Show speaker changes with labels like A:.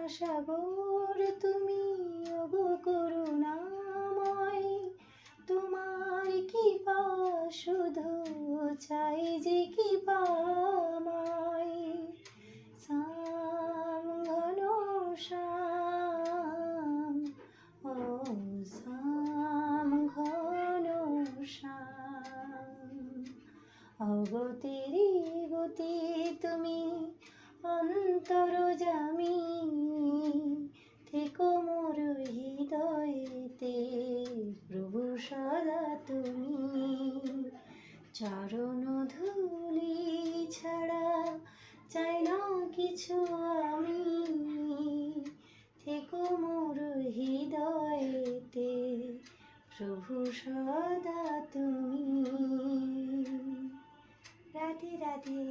A: সাগর তুমি ওগো করুণাময়, তোমার কৃপা শুধু চাই যে কৃপা আমায়। শ্যাম ঘন শ্যাম, ও শ্যাম ঘন শ্যাম, অগতিরি গতি তুমি অন্তর্যামী, থেকো মোর হৃদয়েতে প্রভু সদা তুমি। চরণ ধুলি ছাড়া চাই না কিছু আমি, থেকো মোর হৃদয়েতে প্রভু সদা তুমি। রাধে রাধে।